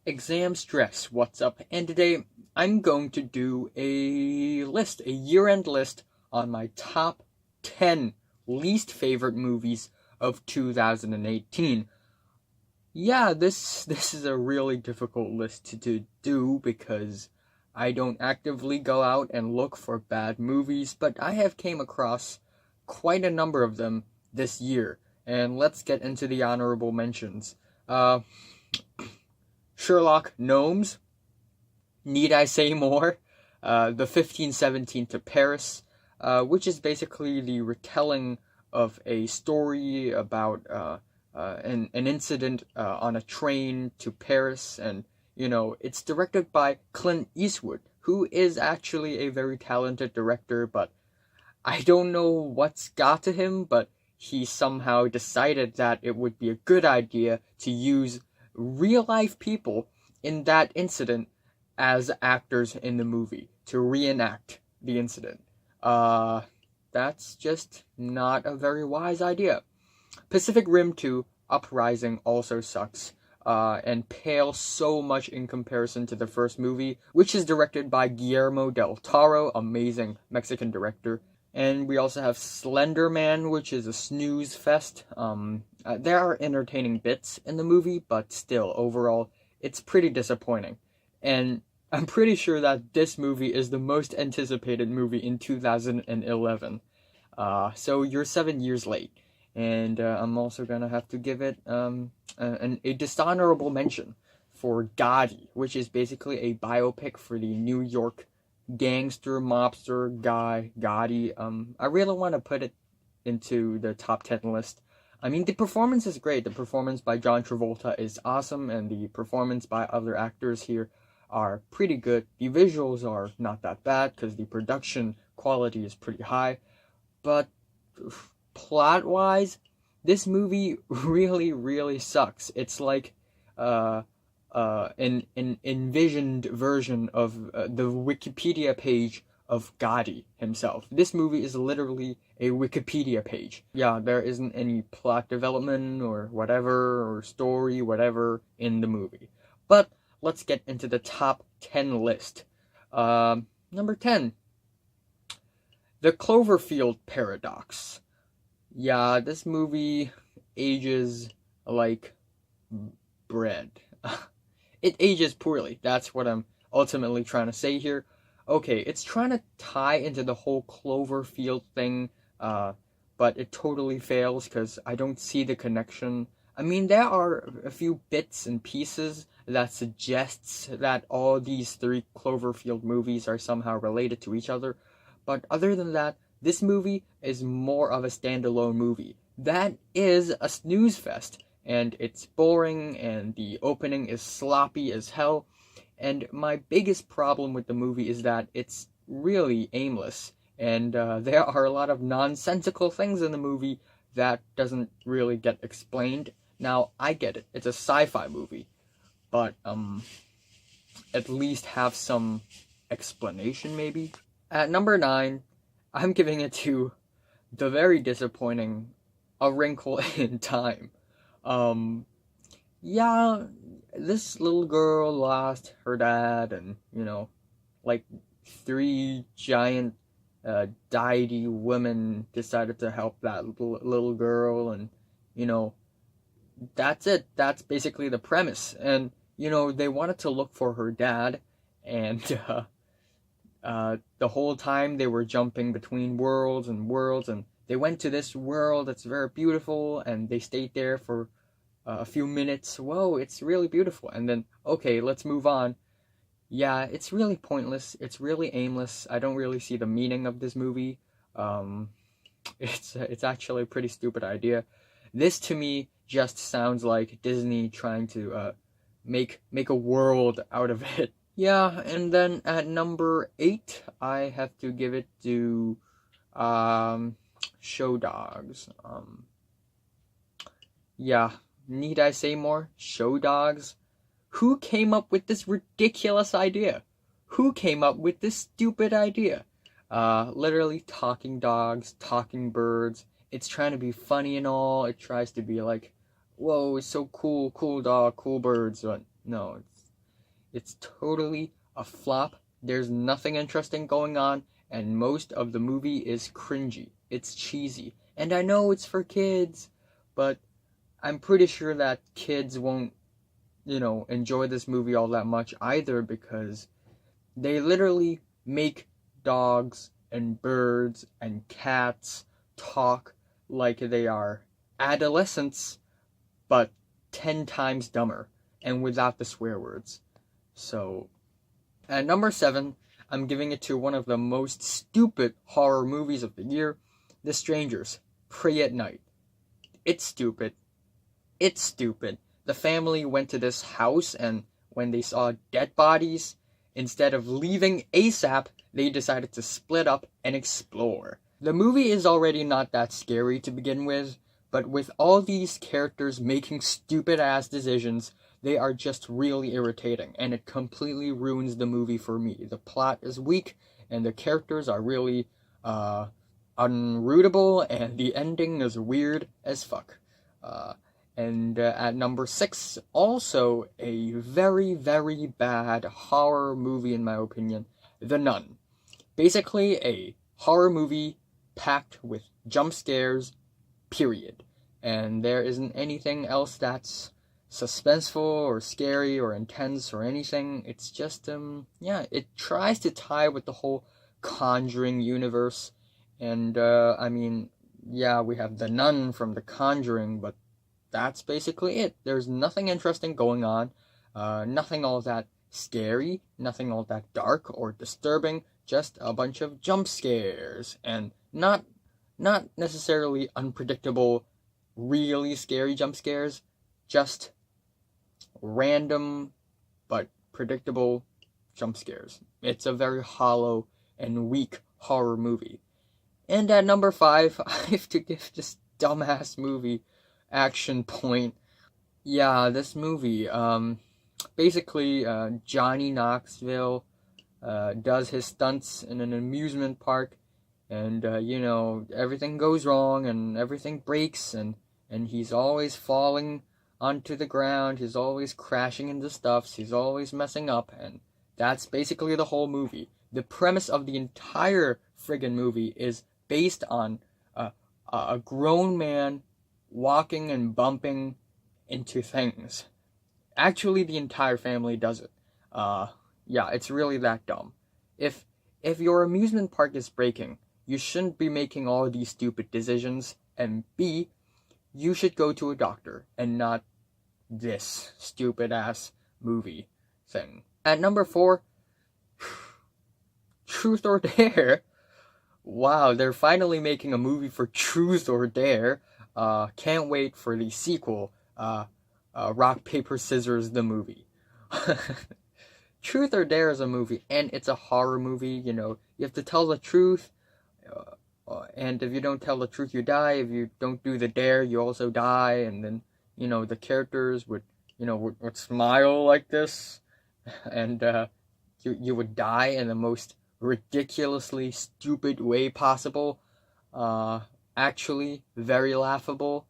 Exam stress, what's up? And today I'm going to do a list, a year-end list on my top 10 least favorite movies of 2018. Yeah, this is a really difficult list to do because I don't actively go out and look for bad movies, but I have came across quite a number of them this year. And let's get into the honorable mentions. Sherlock Gnomes. Need I say more? The 1517 to Paris, which is basically the retelling of a story about an incident on a train to Paris, and it's directed by Clint Eastwood, who is actually a very talented director, but I don't know what's got to him, but he somehow decided that it would be a good idea to use real life people in that incident as actors in the movie to reenact the incident. That's just not a very wise idea. Pacific Rim 2 Uprising also sucks, and pales so much in comparison to the first movie, which is directed by Guillermo del Toro, amazing Mexican director. And we also have Slenderman, which is a snooze fest. There are entertaining bits in the movie, but still, overall, it's pretty disappointing. And I'm pretty sure that this movie is the most anticipated movie in 2011. So you're 7 years late. And I'm also gonna have to give it a dishonorable mention for Gotti, which is basically a biopic for the New York gangster mobster guy Gotti. I really want to put it into the top 10 list. I mean, the performance is great. The performance by John Travolta is awesome, and the performance by other actors here are pretty good. The visuals are not that bad because the production quality is pretty high, but plot wise, this movie really sucks. It's like an envisioned version of the Wikipedia page of Gotti himself. This movie is literally a Wikipedia page. Yeah, there isn't any plot development or whatever, or story, whatever, in the movie. But let's get into the top 10 list. Number 10. The Cloverfield Paradox. Yeah, this movie ages like bread. It ages poorly. That's what I'm ultimately trying to say here. Okay, it's trying to tie into the whole Cloverfield thing, but it totally fails because I don't see the connection. I mean, there are a few bits and pieces that suggests that all these three Cloverfield movies are somehow related to each other, but other than that, this movie is more of a standalone movie. That is a snooze fest, and it's boring, and the opening is sloppy as hell. And my biggest problem with the movie is that it's really aimless, and there are a lot of nonsensical things in the movie that doesn't really get explained. Now, I get it, it's a sci-fi movie, but at least have some explanation, maybe? At number 9, I'm giving it to the very disappointing A Wrinkle in Time. Yeah, this little girl lost her dad, and, like 3 giant deity women decided to help that little girl, and, that's it. That's basically the premise. And, they wanted to look for her dad, and, the whole time they were jumping between worlds, and they went to this world that's very beautiful, and they stayed there for a few minutes. Whoa, it's really beautiful. And then, okay, let's move on. Yeah, it's really pointless. It's really aimless. I don't really see the meaning of this movie. It's actually a pretty stupid idea. This, to me, just sounds like Disney trying to make a world out of it. Yeah, and then at number 8, I have to give it to Show Dogs. Yeah, need I say more? Show Dogs? Who came up with this ridiculous idea? Who came up with this stupid idea? Literally talking dogs, talking birds. It's trying to be funny and all. It tries to be like, whoa, it's so cool, cool dog, cool birds. But no, It's totally a flop. There's nothing interesting going on, and most of the movie is cringy. It's cheesy. And I know it's for kids, but I'm pretty sure that kids won't, enjoy this movie all that much either, because they literally make dogs and birds and cats talk like they are adolescents, but 10 times dumber and without the swear words. So, at number 7, I'm giving it to one of the most stupid horror movies of the year, The Strangers, Prey at Night. It's stupid. It's stupid. The family went to this house, and when they saw dead bodies, instead of leaving ASAP, they decided to split up and explore. The movie is already not that scary to begin with, but with all these characters making stupid-ass decisions, they are just really irritating, and it completely ruins the movie for me. The plot is weak, and the characters are really, unrootable, and the ending is weird as fuck. And at number 6, also a very, very bad horror movie in my opinion, The Nun. Basically a horror movie packed with jump scares, period. And there isn't anything else that's suspenseful or scary or intense or anything. It's just, it tries to tie with the whole Conjuring universe. And, we have The Nun from The Conjuring, but that's basically it. There's nothing interesting going on, nothing all that scary, nothing all that dark or disturbing, just a bunch of jump scares, and not necessarily unpredictable, really scary jump scares, just random but predictable jump scares. It's a very hollow and weak horror movie. And at number 5, I have to give this dumbass movie action point. Yeah, this movie, basically, Johnny Knoxville, does his stunts in an amusement park, and, everything goes wrong, and everything breaks, and he's always falling onto the ground, he's always crashing into stuff, he's always messing up, and that's basically the whole movie. The premise of the entire friggin' movie is based on a grown man walking and bumping into things. Actually, the entire family does it. It's really that dumb. If your amusement park is breaking, you shouldn't be making all these stupid decisions, and B, you should go to a doctor, and not this stupid-ass movie thing. At number 4, Truth or Dare. Wow, they're finally making a movie for Truth or Dare. Can't wait for the sequel, Rock, Paper, Scissors, the movie. Truth or Dare is a movie, and it's a horror movie, you have to tell the truth, and if you don't tell the truth, you die. If you don't do the dare, you also die, and then, the characters would smile like this, and, you would die in the most ridiculously stupid way possible. Actually, very laughable.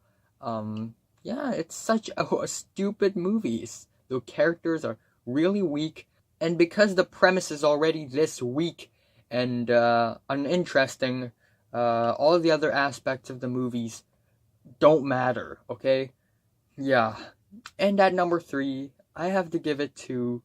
It's such a stupid movie. The characters are really weak, and because the premise is already this weak and uninteresting, all of the other aspects of the movies don't matter, okay? Yeah. And at number 3, I have to give it to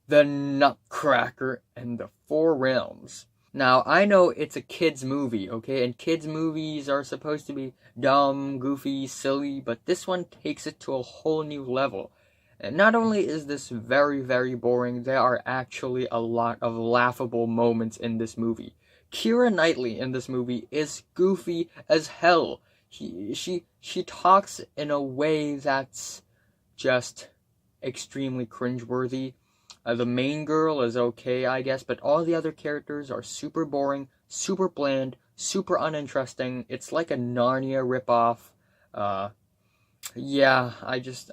The Nutcracker and the Four Realms. Now, I know it's a kid's movie, okay? And kids' movies are supposed to be dumb, goofy, silly, but this one takes it to a whole new level. And not only is this very, very boring, there are actually a lot of laughable moments in this movie. Keira Knightley in this movie is goofy as hell. She talks in a way that's just extremely cringeworthy. The main girl is okay, I guess, but all the other characters are super boring, super bland, super uninteresting. It's like a Narnia ripoff. I just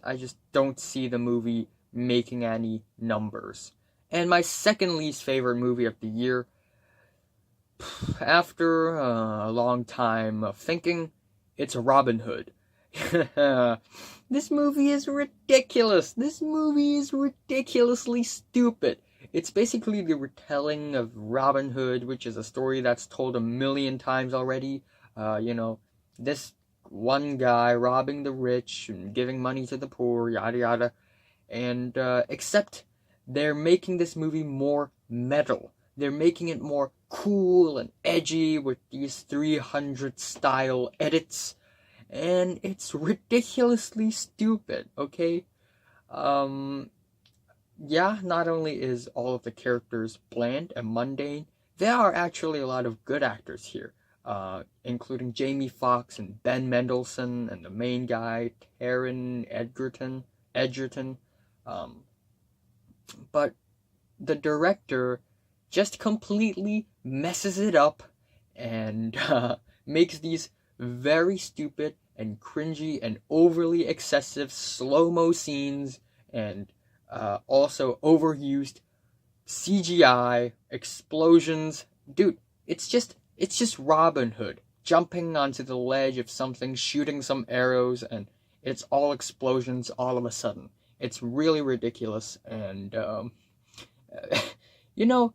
don't see the movie making any numbers. And my second least favorite movie of the year, after a long time of thinking, it's Robin Hood. This movie is ridiculous. This movie is ridiculously stupid. It's basically the retelling of Robin Hood, which is a story that's told a million times already. This one guy robbing the rich and giving money to the poor, yada yada. And except they're making this movie more metal. They're making it more cool and edgy with these 300 style edits, and it's ridiculously stupid, okay? Yeah, not only is all of the characters bland and mundane, there are actually a lot of good actors here, including Jamie Foxx and Ben Mendelsohn and the main guy, Taron Egerton. Um, but the director just completely messes it up and makes these very stupid and cringy and overly excessive slow-mo scenes and also overused CGI explosions. Dude, it's just Robin Hood jumping onto the ledge of something, shooting some arrows, and it's all explosions all of a sudden. It's really ridiculous, and you know,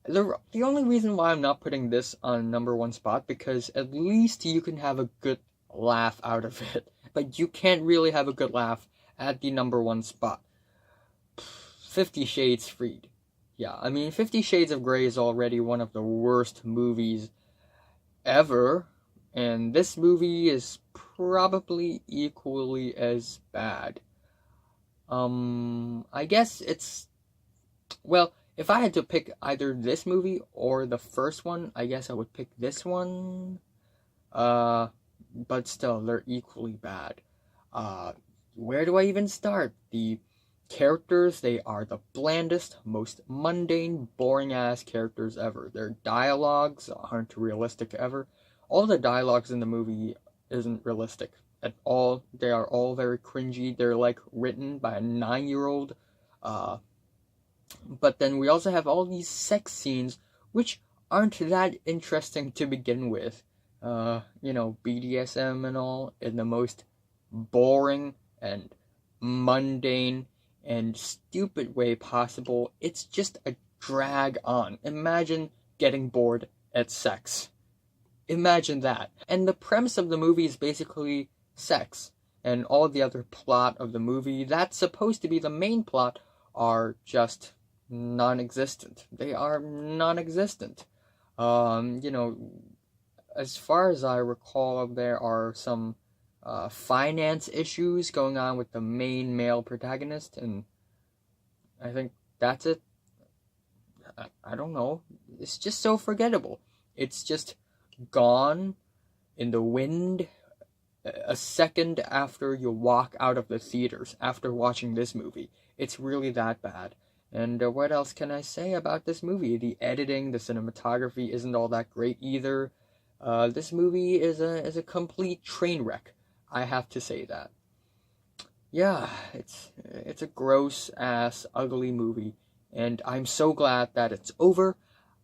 the only reason why I'm not putting this on number one spot, because at least you can have a good laugh out of it, but you can't really have a good laugh at the number one spot. 50 Shades Freed. Yeah, I mean, 50 Shades of Grey is already one of the worst movies ever, and this movie is probably equally as bad. I guess it's, well, if I had to pick either this movie or the first one, I guess I would pick this one. But still, they're equally bad. Where do I even start? The characters, they are the blandest, most mundane, boring-ass characters ever. Their dialogues aren't realistic ever. All the dialogues in the movie isn't realistic at all. They are all very cringy. They're like written by a 9-year-old. But then we also have all these sex scenes, which aren't that interesting to begin with. BDSM and all, in the most boring and mundane and stupid way possible. It's just a drag on. Imagine getting bored at sex. Imagine that. And the premise of the movie is basically sex. And all the other plot of the movie that's supposed to be the main plot are just non-existent. They are non-existent. As far as I recall, there are some finance issues going on with the main male protagonist, and I think that's it. I don't know. It's just so forgettable. It's just gone in the wind a second after you walk out of the theaters after watching this movie. It's really that bad. And what else can I say about this movie? The editing, the cinematography isn't all that great either. This movie is a complete train wreck. I have to say that. Yeah, it's a gross ass ugly movie, and I'm so glad that it's over.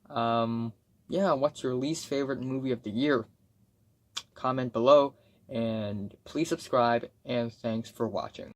What's your least favorite movie of the year? Comment below, and please subscribe, and thanks for watching.